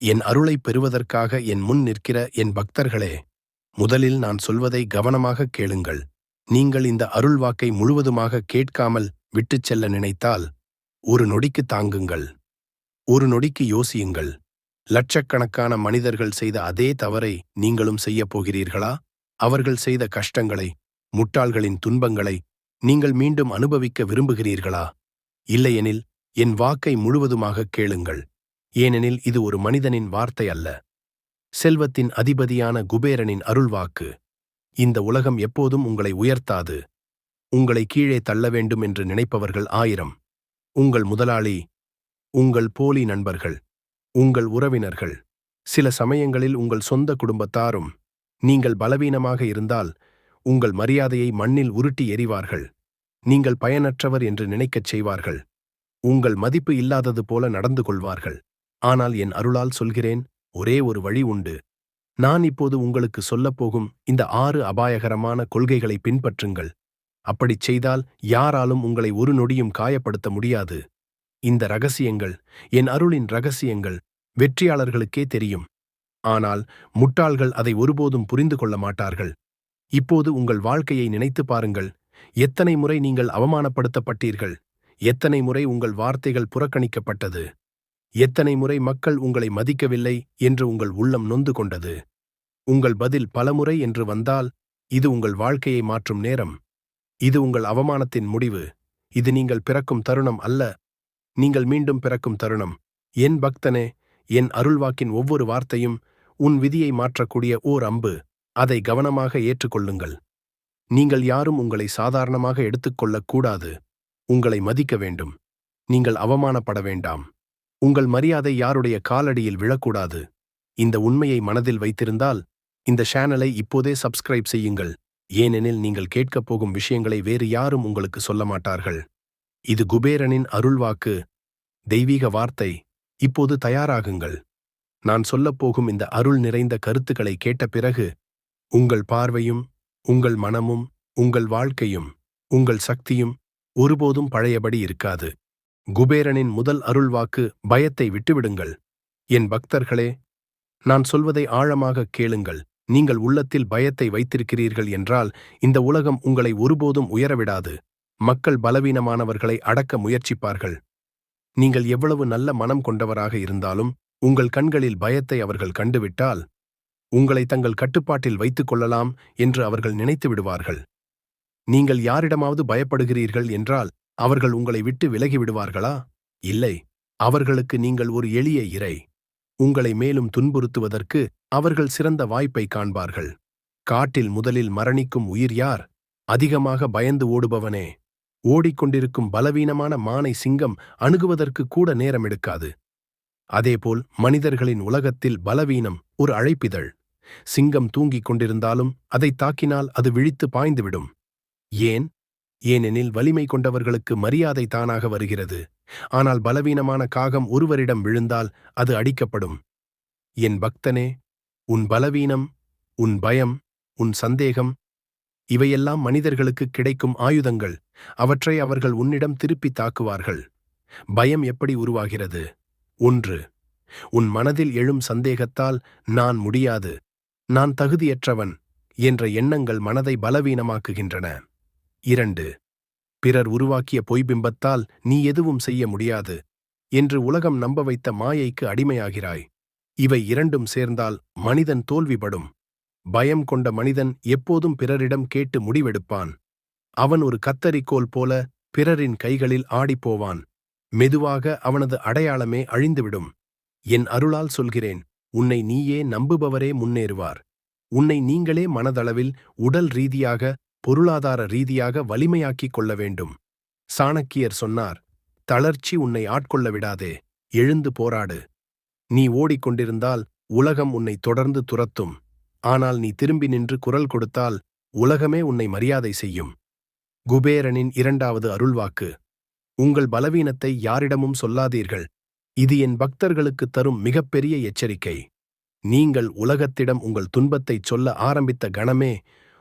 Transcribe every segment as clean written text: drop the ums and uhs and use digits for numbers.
என் அருளைப் பெறுவதற்காக என் முன் நிற்கிற என் பக்தர்களே, முதலில் நான் சொல்வதை கவனமாகக் கேளுங்கள். நீங்கள் இந்த அருள்வாக்கை முழுவதுமாக கேட்காமல் விட்டுச் செல்ல நினைத்தால், ஒரு நொடிக்கு தாங்குங்கள். ஒரு நொடிக்கு யோசியுங்கள். லட்சக்கணக்கான மனிதர்கள் செய்த அதே தவறை நீங்களும் செய்யப் போகிறீர்களா? அவர்கள் செய்த கஷ்டங்களை, முட்டாள்களின் துன்பங்களை நீங்கள் மீண்டும் அனுபவிக்க விரும்புகிறீர்களா? இல்லையெனில் என் வாக்கை முழுவதுமாகக் கேளுங்கள். ஏனெனில் இது ஒரு மனிதனின் வார்த்தை அல்ல, செல்வத்தின் அதிபதியான குபேரனின் அருள்வாக்கு. இந்த உலகம் எப்போதும் உங்களை உயர்த்தாது. உங்களை கீழே தள்ள வேண்டும் என்று நினைப்பவர்கள் 1000. உங்கள் முதலாளி, உங்கள் போலி நண்பர்கள், உங்கள் உறவினர்கள், சில சமயங்களில் உங்கள் சொந்த குடும்பத்தாரும். நீங்கள் பலவீனமாக இருந்தால் உங்கள் மரியாதையை மண்ணில் உருட்டி எறிவார்கள். நீங்கள் பயனற்றவர் என்று நினைக்கச் செய்வார்கள். உங்கள் மதிப்பு இல்லாதது போல நடந்து கொள்வார்கள். ஆனால் என் அருளால் சொல்கிறேன், ஒரே ஒரு வழி உண்டு. நான் இப்போது உங்களுக்கு சொல்லப்போகும் இந்த 6 அபாயகரமான கொள்கைகளை பின்பற்றுங்கள். அப்படிச் செய்தால் யாராலும் உங்களை ஒரு நொடியும் காயப்படுத்த முடியாது. இந்த ரகசியங்கள், என் அருளின் ரகசியங்கள், வெற்றியாளர்களுக்கே தெரியும். ஆனால் முட்டாள்கள் அதை ஒருபோதும் புரிந்து கொள்ள மாட்டார்கள். இப்போது உங்கள் வாழ்க்கையை நினைத்து பாருங்கள். எத்தனை முறை நீங்கள் அவமானப்படுத்தப்பட்டீர்கள்? எத்தனை முறை உங்கள் வார்த்தைகள் புறக்கணிக்கப்பட்டது? எத்தனை முறை மக்கள் உங்களை மதிக்கவில்லை என்று உங்கள் உள்ளம் நொந்து கொண்டது? உங்கள் பதில் பலமுறை என்று வந்தால், இது உங்கள் வாழ்க்கையை மாற்றும் நேரம். இது உங்கள் அவமானத்தின் முடிவு. இது நீங்கள் பிறக்கும் தருணம் அல்ல, நீங்கள் மீண்டும் பிறக்கும் தருணம். என் பக்தனே, என் அருள்வாக்கின் ஒவ்வொரு வார்த்தையும் உன் விதியை மாற்றக்கூடிய ஓர் அம்பு. அதை கவனமாக ஏற்றுக்கொள்ளுங்கள். நீங்கள் யாரும் உங்களை சாதாரணமாக எடுத்துக்கொள்ளக் கூடாது. உங்களை மதிக்க வேண்டும். நீங்கள் அவமானப்பட வேண்டாம். உங்கள் மரியாதை யாருடைய காலடியில் விழக்கூடாது. இந்த உண்மையை மனதில் வைத்திருந்தால் இந்த சேனலை இப்போதே சப்ஸ்கிரைப் செய்யுங்கள். ஏனெனில் நீங்கள் கேட்கப் போகும் விஷயங்களை வேறு யாரும் உங்களுக்கு சொல்ல மாட்டார்கள். இது குபேரனின் அருள்வாக்கு, தெய்வீக வார்த்தை. இப்போது தயாராகுங்கள். நான் சொல்லப்போகும் இந்த அருள் நிறைந்த கருத்துக்களை கேட்ட பிறகு உங்கள் பார்வையும், உங்கள் மனமும், உங்கள் வாழ்க்கையும், உங்கள் சக்தியும் ஒருபோதும் பழையபடி இருக்காது. குபேரனின் முதல் அருள்வாக்கு, பயத்தை விட்டுவிடுங்கள். என் பக்தர்களே, நான் சொல்வதை ஆழமாக கேளுங்கள். நீங்கள் உள்ளத்தில் பயத்தை வைத்திருக்கிறீர்கள் என்றால் இந்த உலகம் உங்களை ஒருபோதும் உயரவிடாது. மக்கள் பலவீனமானவர்களை அடக்க முயற்சிப்பார்கள். நீங்கள் எவ்வளவு நல்ல மனம் கொண்டவராக இருந்தாலும் உங்கள் கண்களில் பயத்தை அவர்கள் கண்டுவிட்டால் உங்களை தங்கள் கட்டுப்பாட்டில் வைத்துக் கொள்ளலாம் என்று அவர்கள் நினைத்து விடுவார்கள். நீங்கள் யாரிடமாவது பயப்படுகிறீர்கள் என்றால் அவர்கள் உங்களை விட்டு விலகிவிடுவார்களா? இல்லை. அவர்களுக்கு நீங்கள் ஒரு எளிய இரை. உங்களை மேலும் துன்புறுத்துவதற்கு அவர்கள் சிறந்த வாய்ப்பை காண்பார்கள். காட்டில் முதலில் மரணிக்கும் உயிர் யார்? அதிகமாக பயந்து ஓடுபவனே. ஓடிக்கொண்டிருக்கும் பலவீனமான மானை சிங்கம் அணுகுவதற்கு கூட நேரம் எடுக்காது. அதேபோல் மனிதர்களின் உலகத்தில் பலவீனம் ஒரு அழைப்பிதழ். சிங்கம் தூங்கிக் கொண்டிருந்தாலும் அதை தாக்கினால் அது விழித்து பாய்ந்துவிடும். ஏன்? ஏனெனில் வலிமை கொண்டவர்களுக்கு மரியாதை தானாக வருகிறது. ஆனால் பலவீனமான காகம் ஒருவரிடம் விழுந்தால் அது அடிக்கப்படும். என் பக்தனே, உன் பலவீனம், உன் பயம், உன் சந்தேகம், இவையெல்லாம் மனிதர்களுக்கு கிடைக்கும் ஆயுதங்கள். அவற்றை அவர்கள் உன்னிடம் திருப்பி தாக்குவார்கள். பயம் எப்படி உருவாகிறது? 1. உன் மனதில் எழும் சந்தேகத்தால் நான் முடியாது, நான் தகுதியற்றவன் என்ற எண்ணங்கள் மனதை பலவீனமாக்குகின்றன. 2. பிறர் உருவாக்கிய பொய்பிம்பத்தால் நீ எதுவும் செய்ய முடியாது என்று உலகம் நம்ப வைத்த மாயைக்கு அடிமையாகிறாய். இவை இரண்டும் சேர்ந்தால் மனிதன் தோல்விப்படும். பயம் கொண்ட மனிதன் எப்போதும் பிறரிடம் கேட்டு முடிவெடுப்பான். அவன் ஒரு கத்தரிக்கோல் போல பிறரின் கைகளில் ஆடிப்போவான். மெதுவாக அவனது அடையாளமே அழிந்துவிடும். என் அருளால் சொல்கிறேன், உன்னை நீயே நம்புபவரே முன்னேறுவார். உன்னை நீங்களே மனதளவில், உடல் ரீதியாக, பொருளாதார ரீதியாக வலிமையாக்கிக் கொள்ள வேண்டும். சாணக்கியர் சொன்னார், தளர்ச்சி உன்னை ஆட்கொள்ள விடாதே, எழுந்து போராடு. நீ ஓடிக்கொண்டிருந்தால் உலகம் உன்னை தொடர்ந்து துரத்தும். ஆனால் நீ திரும்பி நின்று குரல் கொடுத்தால் உலகமே உன்னை மரியாதை செய்யும். குபேரனின் 2வது அருள்வாக்கு, உங்கள் பலவீனத்தை யாரிடமும் சொல்லாதீர்கள். இது என் பக்தர்களுக்கு தரும் மிகப்பெரிய எச்சரிக்கை. நீங்கள் உலகத்திடம் உங்கள் துன்பத்தைச் சொல்ல ஆரம்பித்த கணமே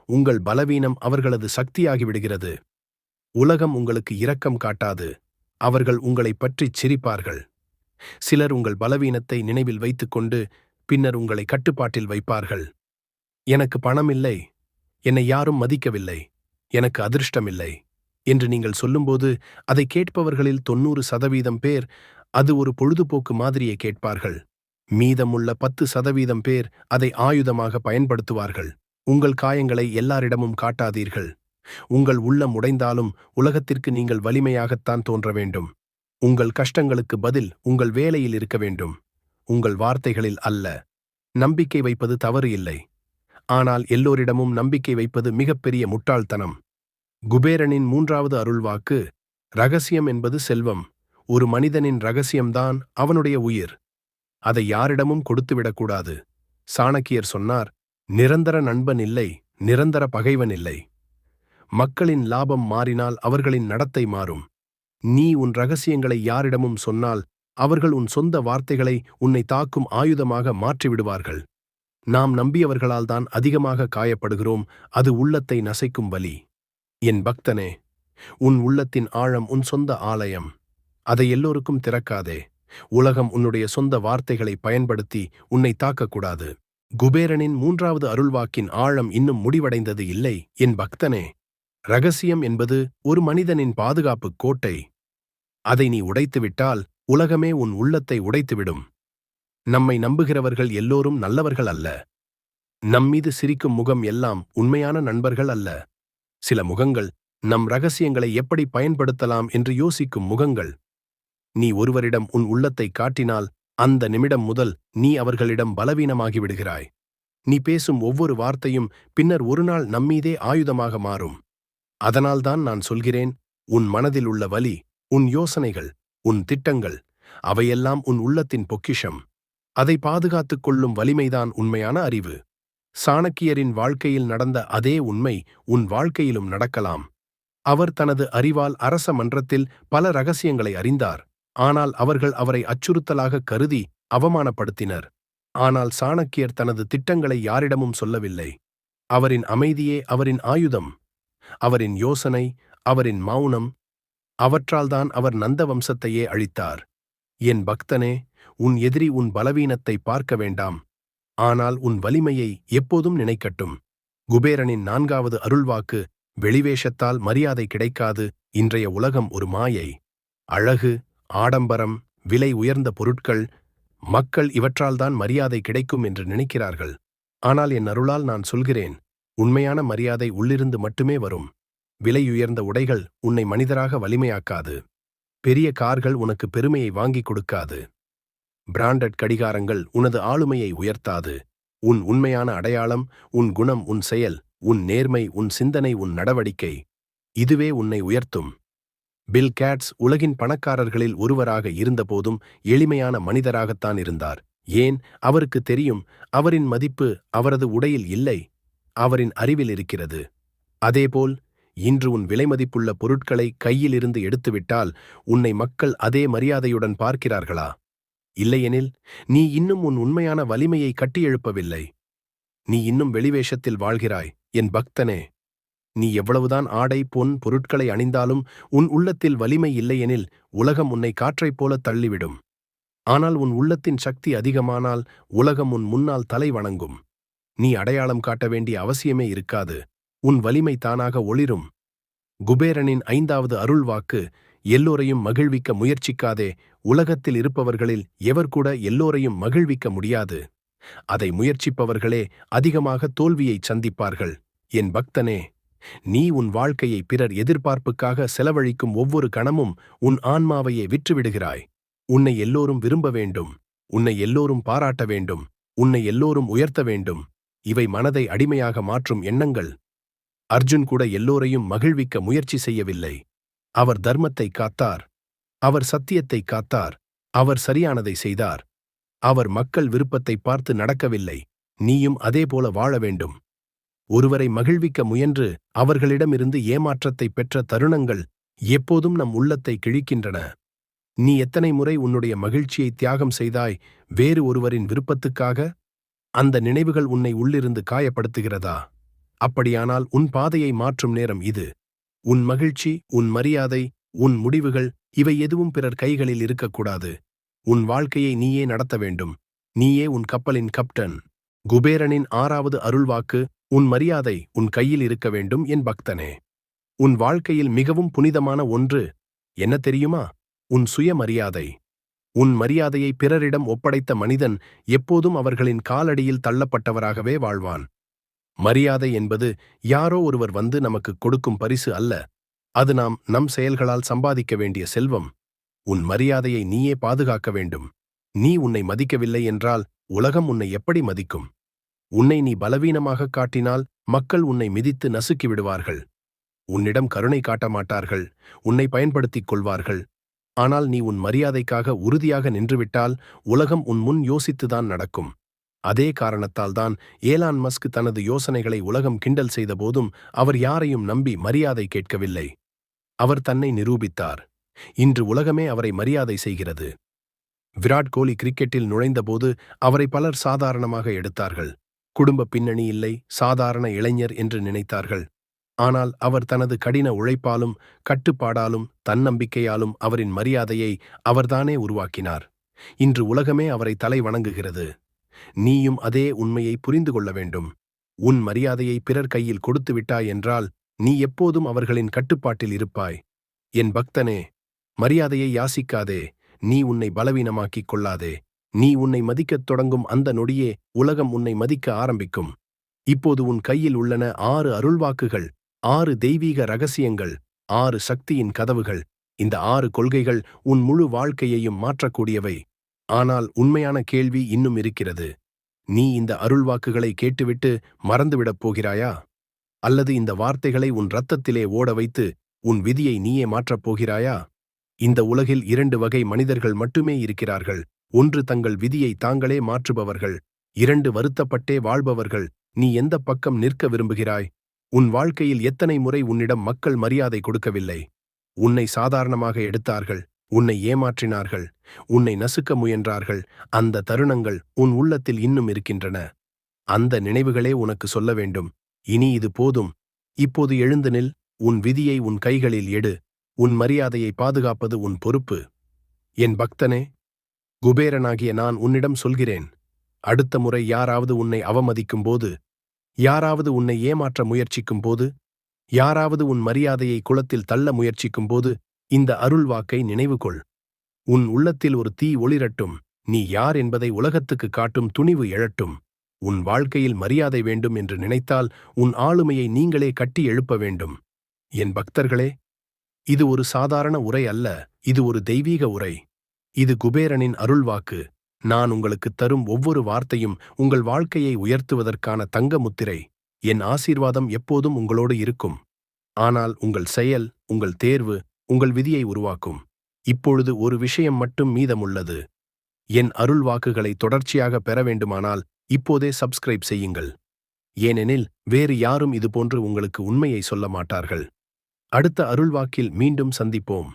உங்கள் பலவீனம் அவர்களது சக்தியாகிவிடுகிறது. உலகம் உங்களுக்கு இரக்கம் காட்டாது. அவர்கள் உங்களைப் பற்றிச் சிரிப்பார்கள். சிலர் உங்கள் பலவீனத்தை நினைவில் வைத்துக்கொண்டு பின்னர் உங்களை கட்டுப்பாட்டில் வைப்பார்கள். எனக்கு பணம் இல்லை, என்னை யாரும் மதிக்கவில்லை, எனக்கு அதிர்ஷ்டமில்லை என்று நீங்கள் சொல்லும்போது அதை கேட்பவர்களில் 90% பேர் அது ஒரு பொழுதுபோக்கு மாதிரியை கேட்பார்கள். மீதமுள்ள 10% பேர் அதை ஆயுதமாக பயன்படுத்துவார்கள். உங்கள் காயங்களை எல்லாரிடமும் காட்டாதீர்கள். உங்கள் உள்ளம் உடைந்தாலும் உலகத்திற்கு நீங்கள் வலிமையாகத்தான் தோன்ற வேண்டும். உங்கள் கஷ்டங்களுக்கு பதில் உங்கள் வேலையில் இருக்க வேண்டும், உங்கள் வார்த்தைகளில் அல்ல. நம்பிக்கை வைப்பது தவறு இல்லை, ஆனால் எல்லோரிடமும் நம்பிக்கை வைப்பது மிகப்பெரிய முட்டாள்தனம். குபேரனின் 3வது அருள்வாக்கு: ரகசியம் என்பது செல்வம். ஒரு மனிதனின் ரகசியம்தான் அவனுடைய உயிர். அதை யாரிடமும் கொடுத்துவிடக்கூடாது. சாணக்கியர் சொன்னார், நிரந்தர நண்பன் இல்லை, நிரந்தர பகைவன் இல்லை. மக்களின் லாபம் மாறினால் அவர்களின் நடத்தை மாறும். நீ உன் ரகசியங்களை யாரிடமும் சொன்னால் அவர்கள் உன் சொந்த வார்த்தைகளை உன்னை தாக்கும் ஆயுதமாக மாற்றிவிடுவார்கள். நாம் நம்பியவர்களால் தான் அதிகமாக காயப்படுகிறோம். அது உள்ளத்தை நசைக்கும் வலி. என் பக்தனே, உன் உள்ளத்தின் ஆழம் உன் சொந்த ஆலயம். அதை எல்லோருக்கும் திறக்காதே. உலகம் உன்னுடைய சொந்த வார்த்தைகளை பயன்படுத்தி உன்னை தாக்கக்கூடாது. குபேரனின் 3வது அருள்வாக்கின் ஆழம் இன்னும் முடிவடைந்தது இல்லை. என் பக்தனே, ரகசியம் என்பது ஒரு மனிதனின் பாதுகாப்பு கோட்டை. அதை நீ உடைத்துவிட்டால் உலகமே உன் உள்ளத்தை உடைத்துவிடும். நம்மை நம்புகிறவர்கள் எல்லோரும் நல்லவர்கள் அல்ல. நம்மீது சிரிக்கும் முகம் எல்லாம் உண்மையான நண்பர்கள் அல்ல. சில முகங்கள் நம் ரகசியங்களை எப்படி பயன்படுத்தலாம் என்று யோசிக்கும் முகங்கள். நீ ஒருவரிடம் உன் உள்ளத்தை காட்டினால் அந்த நிமிடம் முதல் நீ அவர்களிடம் பலவீனமாகிவிடுகிறாய். நீ பேசும் ஒவ்வொரு வார்த்தையும் பின்னர் ஒருநாள் நம்மீதே ஆயுதமாக மாறும். அதனால்தான் நான் சொல்கிறேன், உன் மனதில் உள்ள வலி, உன் யோசனைகள், உன் திட்டங்கள், அவையெல்லாம் உன் உள்ளத்தின் பொக்கிஷம். அதை பாதுகாத்துக் கொள்ளும் வலிமைதான் உண்மையான அறிவு. சாணக்கியரின் வாழ்க்கையில் நடந்த அதே உண்மை உன் வாழ்க்கையிலும் நடக்கலாம். அவர் தனது அறிவால் அரச மன்றத்தில் பல ரகசியங்களை அறிந்தார். ஆனால் அவர்கள் அவரை அச்சுறுத்தலாக கருதி அவமானப்படுத்தினர். ஆனால் சாணக்கியர் தனது திட்டங்களை யாரிடமும் சொல்லவில்லை. அவரின் அமைதியே அவரின் ஆயுதம். அவரின் யோசனை, அவரின் மௌனம், அவற்றால்தான் அவர் நந்த வம்சத்தையே அழித்தார். என் பக்தனே, உன் எதிரி உன் பலவீனத்தை பார்க்க வேண்டாம், ஆனால் உன் வலிமையை எப்போதும் நினைக்கட்டும். குபேரனின் 4வது அருள்வாக்கு: வெளிவேஷத்தால் மரியாதை கிடைக்காது. இன்றைய உலகம் ஒரு மாயை. அழகு, ஆடம்பரம், விலை உயர்ந்த பொருட்கள், மக்கள் இவற்றால்தான் மரியாதை கிடைக்கும் என்று நினைக்கிறார்கள். ஆனால் என் அருளால் நான் சொல்கிறேன், உண்மையான மரியாதை உள்ளிருந்து மட்டுமே வரும். விலையுயர்ந்த உடைகள் உன்னை மனிதராக வலிமையாக்காது. பெரிய கார்கள் உனக்கு பெருமையை வாங்கிக் கொடுக்காது. பிராண்டட் கடிகாரங்கள் உனது ஆளுமையை உயர்த்தாது. உன் உண்மையான அடையாளம், உன் குணம், உன் செயல், உன் நேர்மை, உன் சிந்தனை, உன் நடவடிக்கை, இதுவே உன்னை உயர்த்தும். பில் கேட்ஸ் உலகின் பணக்காரர்களில் ஒருவராக இருந்தபோதும் எளிமையான மனிதராகத்தான் இருந்தார். ஏன்? அவருக்கு தெரியும், அவரின் மதிப்பு அவரது உடையில் இல்லை, அவரின் அறிவில் இருக்கிறது. அதேபோல் இன்று உன் விலைமதிப்புள்ள பொருட்களை கையிலிருந்து எடுத்துவிட்டால் உன்னை மக்கள் அதே மரியாதையுடன் பார்க்கிறார்களா? இல்லையெனில் நீ இன்னும் உன் உண்மையான வலிமையை கட்டியெழுப்பவில்லை. நீ இன்னும் வெளிவேஷத்தில் வாழ்கிறாய். என் பக்தனே, நீ எவ்வளவுதான் ஆடை, பொன், பொருட்களை அணிந்தாலும் உன் உள்ளத்தில் வலிமை இல்லையெனில் உலகம் உன்னை காற்றைப் போல தள்ளிவிடும். ஆனால் உன் உள்ளத்தின் சக்தி அதிகமானால் உலகம் உன் முன்னால் தலை வணங்கும். நீ அடையாளம் காட்ட வேண்டிய அவசியமே இருக்காது. உன் வலிமை தானாக ஒளிரும். குபேரனின் 5வது அருள்வாக்கு: எல்லோரையும் மகிழ்விக்க முயற்சிக்காதே. உலகத்தில் இருப்பவர்களில் எவர் கூட எல்லோரையும் மகிழ்விக்க முடியாது. அதை முயற்சிப்பவர்களே அதிகமாக தோல்வியைச் சந்திப்பார்கள். என் பக்தனே, நீ உன் வாழ்க்கையை பிறர் எதிர்பார்ப்புக்காக செலவழிக்கும் ஒவ்வொரு கணமும் உன் ஆன்மாவையே விற்றுவிடுகிறாய். உன்னை எல்லோரும் விரும்ப வேண்டும், உன்னை எல்லோரும் பாராட்ட வேண்டும், உன்னை எல்லோரும் உயர்த்த வேண்டும். இவை மனதை அடிமையாக மாற்றும் எண்ணங்கள். அர்ஜுன் கூட எல்லோரையும் மகிழ்விக்க முயற்சி செய்யவில்லை. அவர் தர்மத்தை காத்தார், அவர் சத்தியத்தை காத்தார், அவர் சரியானதை செய்தார். அவர் மக்கள் விருப்பத்தை பார்த்து நடக்கவில்லை. நீயும் அதேபோல வாழ வேண்டும். ஒருவரை மகிழ்விக்க முயன்று அவர்களிடமிருந்து ஏமாற்றத்தை பெற்ற தருணங்கள் எப்போதும் நம் உள்ளத்தை கிழிக்கின்றன. நீ எத்தனை முறை உன்னுடைய மகிழ்ச்சியை தியாகம் செய்தாய் வேறு ஒருவரின் விருப்பத்துக்காக? அந்த நினைவுகள் உன்னை உள்ளிருந்து காயப்படுத்துகிறதா? அப்படியானால் உன் பாதையை மாற்றும் நேரம் இது. உன் மகிழ்ச்சி, உன் மரியாதை, உன் முடிவுகள், இவை எதுவும் பிறர் கைகளில் இருக்கக்கூடாது. உன் வாழ்க்கையை நீயே நடத்த வேண்டும். நீயே உன் கப்பலின் கப்டன். குபேரனின் 6வது அருள்வாக்கு, உன் மரியாதை உன் கையில் இருக்க வேண்டும் என் பக்தனே. உன் வாழ்க்கையில் மிகவும் புனிதமான ஒன்று என்ன தெரியுமா? உன் சுயமரியாதை. உன் மரியாதையை பிறரிடம் ஒப்படைத்த மனிதன் எப்போதும் அவர்களின் காலடியில் தள்ளப்பட்டவராகவே வாழ்வான். மரியாதை என்பது யாரோ ஒருவர் வந்து நமக்கு கொடுக்கும் பரிசு அல்ல. அது நாம் நம் செயல்களால் சம்பாதிக்க வேண்டிய செல்வம். உன் மரியாதையை நீயே பாதுகாக்க வேண்டும். நீ உன்னை மதிக்கவில்லை என்றால் உலகம் உன்னை எப்படி மதிக்கும்? உன்னை நீ பலவீனமாக காட்டினால் மக்கள் உன்னை மிதித்து நசுக்கி விடுவார்கள். உன்னிடம் கருணை காட்ட மாட்டார்கள், உன்னை பயன்படுத்திக் கொள்வார்கள். ஆனால் நீ உன் மரியாதைக்காக உறுதியாக நின்றுவிட்டால் உலகம் உன் முன் யோசித்துதான் நடக்கும். அதே காரணத்தால்தான் ஏலான் மஸ்க் தனது யோசனைகளை உலகம் கிண்டல் செய்தபோதும் அவர் யாரையும் நம்பி மரியாதை கேட்கவில்லை. அவர் தன்னை நிரூபித்தார். இன்று உலகமே அவரை மரியாதை செய்கிறது. விராட் கோலி கிரிக்கெட்டில் நுழைந்தபோது அவரை பலர் சாதாரணமாக எடுத்தார்கள். குடும்ப பின்னணி இல்லை, சாதாரண இளைஞர் என்று நினைத்தார்கள். ஆனால் அவர் தனது கடின உழைப்பாலும் கட்டுப்பாடாலும் தன்னம்பிக்கையாலும் அவரின் மரியாதையை அவர்தானே உருவாக்கினார். இன்று உலகமே அவரை தலை வணங்குகிறது. நீயும் அதே உண்மையை புரிந்து கொள்ள வேண்டும். உன் மரியாதையை பிறர் கையில் கொடுத்து விட்டாய் என்றால் நீ எப்போதும் அவர்களின் கட்டுப்பாட்டில் இருப்பாய். என் பக்தனே, மரியாதையை யாசிக்காதே. நீ உன்னை பலவீனமாக்கிக் கொள்ளாதே. நீ உன்னை மதிக்கத் தொடங்கும் அந்த நொடியே உலகம் உன்னை மதிக்க ஆரம்பிக்கும். இப்போது உன் கையில் உள்ளன 6 அருள்வாக்குகள், 6 தெய்வீக ரகசியங்கள், 6 சக்தியின் கதவுகள். இந்த 6 கொள்கைகள் உன் முழு வாழ்க்கையையும் மாற்றக்கூடியவை. ஆனால் உண்மையான கேள்வி இன்னும் இருக்கிறது. நீ இந்த அருள்வாக்குகளை கேட்டுவிட்டு மறந்துவிடப் போகிறாயா? அல்லது இந்த வார்த்தைகளை உன் இரத்தத்திலே ஓட வைத்து உன் விதியை நீயே மாற்றப் போகிறாயா? இந்த உலகில் 2 வகை மனிதர்கள் மட்டுமே இருக்கிறார்கள். ஒன்று தங்கள் விதியை தாங்களே மாற்றுபவர்கள், 2 வருத்தப்பட்டே வாழ்பவர்கள். நீ எந்த பக்கம் நிற்க விரும்புகிறாய்? உன் வாழ்க்கையில் எத்தனை முறை உன்னிடம் மக்கள் மரியாதை கொடுக்கவில்லை? உன்னை சாதாரணமாக எடுத்தார்கள், உன்னை ஏமாற்றினார்கள், உன்னை நசுக்க முயன்றார்கள். அந்த தருணங்கள் உன் உள்ளத்தில் இன்னும் இருக்கின்றன. அந்த நினைவுகளே உனக்கு சொல்ல வேண்டும், இனி இது போதும். இப்போது எழுந்து நில். உன் விதியை உன் கைகளில் எடு. உன் மரியாதையை பாதுகாப்பது உன் பொறுப்பு. என் பக்தனே, குபேரனாகிய நான் உன்னிடம் சொல்கிறேன். அடுத்த முறை யாராவது உன்னை அவமதிக்கும் போது, யாராவது உன்னை ஏமாற்ற முயற்சிக்கும் போது, யாராவது உன் மரியாதையை குளத்தில் தள்ள முயற்சிக்கும் போது இந்த அருள்வாக்கை நினைவுகொள். உன் உள்ளத்தில் ஒரு தீ ஒளிரட்டும். நீ யார் என்பதை உலகத்துக்கு காட்டும் துணிவு எழட்டும். உன் வாழ்க்கையில் மரியாதை வேண்டும் என்று நினைத்தால் உன் ஆளுமையை நீங்களே கட்டி எழுப்ப வேண்டும். என் பக்தர்களே, இது ஒரு சாதாரண உரை அல்ல, இது ஒரு தெய்வீக உரை. இது குபேரனின் அருள்வாக்கு. நான் உங்களுக்கு தரும் ஒவ்வொரு வார்த்தையும் உங்கள் வாழ்க்கையை உயர்த்துவதற்கான தங்க முத்திரை. என் ஆசீர்வாதம் எப்போதும் உங்களோடு இருக்கும். ஆனால் உங்கள் செயல், உங்கள் தேர்வு, உங்கள் விதியை உருவாக்கும். இப்பொழுது ஒரு விஷயம் மட்டும் மீதமுள்ளது. என் அருள்வாக்குகளை தொடர்ச்சியாக பெற வேண்டுமானால் இப்போதே சப்ஸ்கிரைப் செய்யுங்கள். ஏனெனில் வேறு யாரும் இதுபோன்று உங்களுக்கு உண்மையை சொல்ல மாட்டார்கள். அடுத்த அருள்வாக்கில் மீண்டும் சந்திப்போம்.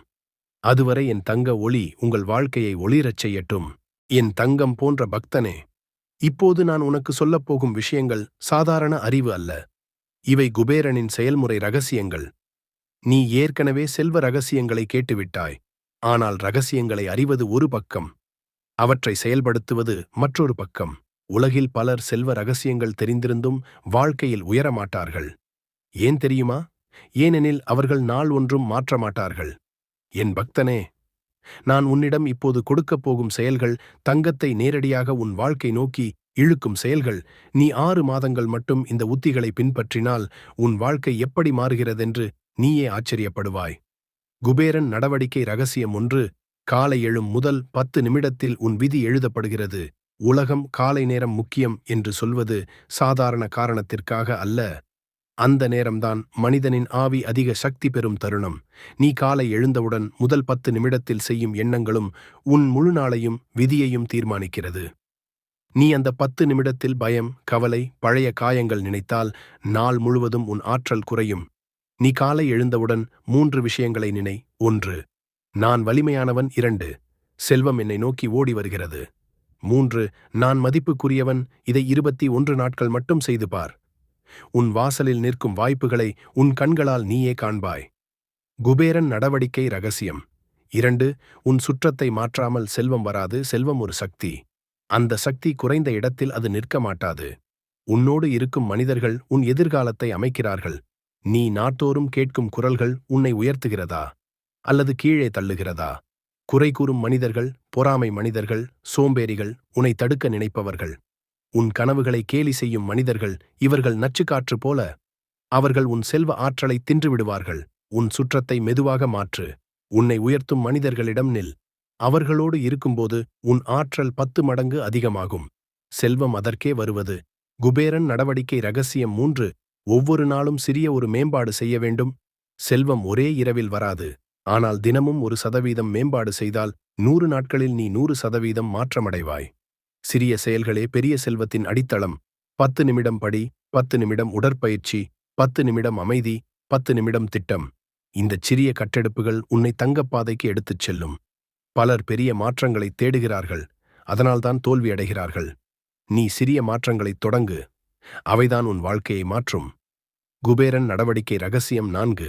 அதுவரை என் தங்க ஒளி உங்கள் வாழ்க்கையை ஒளிரச் செய்யட்டும். என் தங்கம் போன்ற பக்தனே, இப்போது நான் உனக்கு சொல்லப்போகும் விஷயங்கள் சாதாரண அறிவு அல்ல. இவை குபேரனின் செயல்முறை ரகசியங்கள். நீ ஏற்கனவே செல்வ ரகசியங்களை கேட்டுவிட்டாய். ஆனால் ரகசியங்களை அறிவது ஒரு பக்கம், அவற்றை செயல்படுத்துவது மற்றொரு பக்கம். உலகில் பலர் செல்வ ரகசியங்கள் தெரிந்திருந்தும் வாழ்க்கையில் உயரமாட்டார்கள். ஏன் தெரியுமா? ஏனெனில் அவர்கள் நாள் ஒன்றும் மாற்றமாட்டார்கள். என் பக்தனே, நான் உன்னிடம் இப்போது கொடுக்கப் போகும் செயல்கள் தங்கத்தை நேரடியாக உன் வாழ்க்கை நோக்கி இழுக்கும் செயல்கள். நீ 6 மாதங்கள் மட்டும் இந்த உத்திகளை பின்பற்றினால் உன் வாழ்க்கை எப்படி மாறுகிறதென்று நீயே ஆச்சரியப்படுவாய். குபேரன் நடவடிக்கை ரகசியம் 1. காலை எழும் முதல் 10 நிமிடத்தில் உன் விதி எழுதப்படுகிறது. உலகம் காலை நேரம் முக்கியம் என்று சொல்வது சாதாரண காரணத்திற்காக அல்ல. அந்த நேரம்தான் மனிதனின் ஆவி அதிக சக்தி பெறும் தருணம். நீ காலை எழுந்தவுடன் முதல் 10 நிமிடத்தில் செய்யும் எண்ணங்களும் உன் முழு நாளையும் விதியையும் தீர்மானிக்கிறது. நீ அந்த 10 நிமிடத்தில் பயம், கவலை, பழைய காயங்கள் நினைத்தால் நாள் முழுவதும் உன் ஆற்றல் குறையும். நீ காலை எழுந்தவுடன் 3 விஷயங்களை நினை. 1. நான் வலிமையானவன். 2. செல்வம் என்னை நோக்கி ஓடி வருகிறது. 3. நான் மதிப்புக்குரியவன். இதை 21 நாட்கள் மட்டும் செய்து பார். உன் வாசலில் நிற்கும் வாய்ப்புகளை உன் கண்களால் நீயே காண்பாய். குபேரன் நடவடிக்கை ரகசியம். 2. உன் சுற்றத்தை மாற்றாமல் செல்வம் வராது. செல்வம் ஒரு சக்தி. அந்த சக்தி குறைந்த இடத்தில் அது நிற்க மாட்டாது. உன்னோடு இருக்கும் மனிதர்கள் உன் எதிர்காலத்தை அமைக்கிறார்கள். நீ நாட்டோறும் கேட்கும் குரல்கள் உன்னை உயர்த்துகிறதா அல்லது கீழே தள்ளுகிறதா? குறை கூறும் மனிதர்கள், பொறாமை மனிதர்கள், சோம்பேறிகள், உன்னை தடுக்க நினைப்பவர்கள். உன் கனவுகளை கேலி செய்யும் மனிதர்கள், இவர்கள் நச்சுக்காற்று போல. அவர்கள் உன் செல்வ ஆற்றலை தின்றுவிடுவார்கள். உன் சுற்றத்தை மெதுவாக மாற்று. உன்னை உயர்த்தும் மனிதர்களிடம் நில். அவர்களோடு இருக்கும்போது உன் ஆற்றல் 10 மடங்கு அதிகமாகும். செல்வம் அதற்கே வருவது. குபேரன் நடவடிக்கை ரகசியம் 3. ஒவ்வொரு நாளும் சிறிய ஒரு மேம்பாடு செய்ய வேண்டும். செல்வம் ஒரே இரவில் வராது. ஆனால் தினமும் 1% மேம்பாடு செய்தால் 100 நாட்களில் நீ 100% மாற்றமடைவாய். சிறிய செயல்களே பெரிய செல்வத்தின் அடித்தளம். 10 நிமிடம் படி, 10 நிமிடம் உடற்பயிற்சி, 10 நிமிடம் அமைதி, 10 நிமிடம் திட்டம். இந்தச் சிறிய கட்டெடுப்புகள் உன்னை தங்கப்பாதைக்கு எடுத்துச் செல்லும். பலர் பெரிய மாற்றங்களை தேடுகிறார்கள், அதனால்தான் தோல்வியடைகிறார்கள். நீ சிறிய மாற்றங்களைத் தொடங்கு. அவைதான் உன் வாழ்க்கையை மாற்றும். குபேரன் நடவடிக்கை ரகசியம் 4.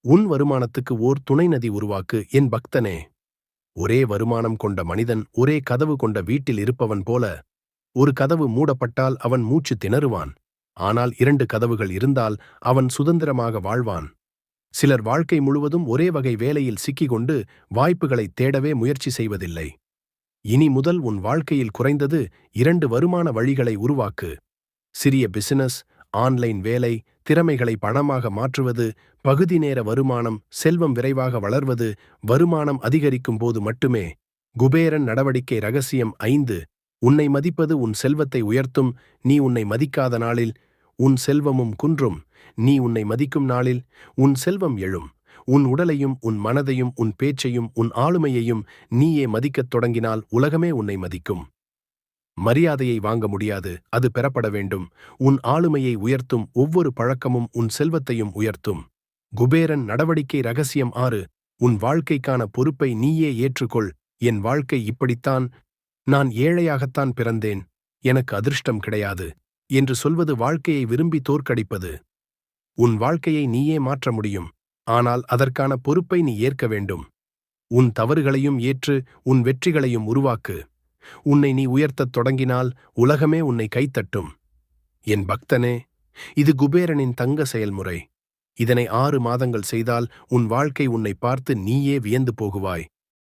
உன் வருமானத்துக்கு ஓர் துணை நதி உருவாக்கு. என் பக்தனே, ஒரே வருமானம் கொண்ட மனிதன் ஒரே கதவு கொண்ட வீட்டில் இருப்பவன் போல. ஒரு கதவு மூடப்பட்டால் அவன் மூச்சு திணறுவான். ஆனால் 2 கதவுகள் இருந்தால் அவன் சுதந்திரமாக வாழ்வான். சிலர் வாழ்க்கை முழுவதும் ஒரே வகை வேலையில் சிக்கிக்கொண்டு வாய்ப்புகளைத் தேடவே முயற்சி செய்வதில்லை. இனி முதல் உன் வாழ்க்கையில் குறைந்தது 2 வருமான வழிகளை உருவாக்கு. சிறிய பிசினஸ், ஆன்லைன் வேலை, திறமைகளை பணமாக மாற்றுவது, பகுதி நேர வருமானம், செல்வம் விரைவாக வளர்வது. வருமானம் அதிகரிக்கும் போது மட்டுமே. குபேரன் நடவடிக்கை ரகசியம் 5. உன்னை மதிப்பது உன் செல்வத்தை உயர்த்தும். நீ உன்னை மதிக்காத நாளில் உன் செல்வமும் குன்றும். நீ உன்னை மதிக்கும் நாளில் உன் செல்வம் எழும். உன் உடலையும் உன் மனதையும் உன் பேச்சையும் உன் ஆளுமையையும் நீயே மதிக்கத் தொடங்கினால் உலகமே உன்னை மதிக்கும். மரியாதையை வாங்க முடியாது, அது பெறப்பட வேண்டும். உன் ஆளுமையை உயர்த்தும் ஒவ்வொரு பழக்கமும் உன் செல்வத்தையும் உயர்த்தும். குபேரன் நடவடிக்கை ரகசியம் 6. உன் வாழ்க்கைக்கான பொறுப்பை நீயே ஏற்றுக்கொள். என் வாழ்க்கை இப்படித்தான், நான் ஏழையாகத்தான் பிறந்தேன், எனக்கு அதிர்ஷ்டம் கிடையாது என்று சொல்வது வாழ்க்கையை விரும்பி தோற்கடிப்பது. உன் வாழ்க்கையை நீயே மாற்ற முடியும், ஆனால் அதற்கான பொறுப்பை நீ ஏற்க வேண்டும். உன் தவறுகளையும் ஏற்று உன் வெற்றிகளையும் உருவாக்கு. உன்னை நீ உயர்த்தத் தொடங்கினால் உலகமே உன்னை கைத்தட்டும். என் பக்தனே, இது குபேரனின் தங்க செயல்முறை. இதனை 6 மாதங்கள் செய்தால் உன் வாழ்க்கை உன்னை பார்த்து நீயே வியந்து போகுவாய்.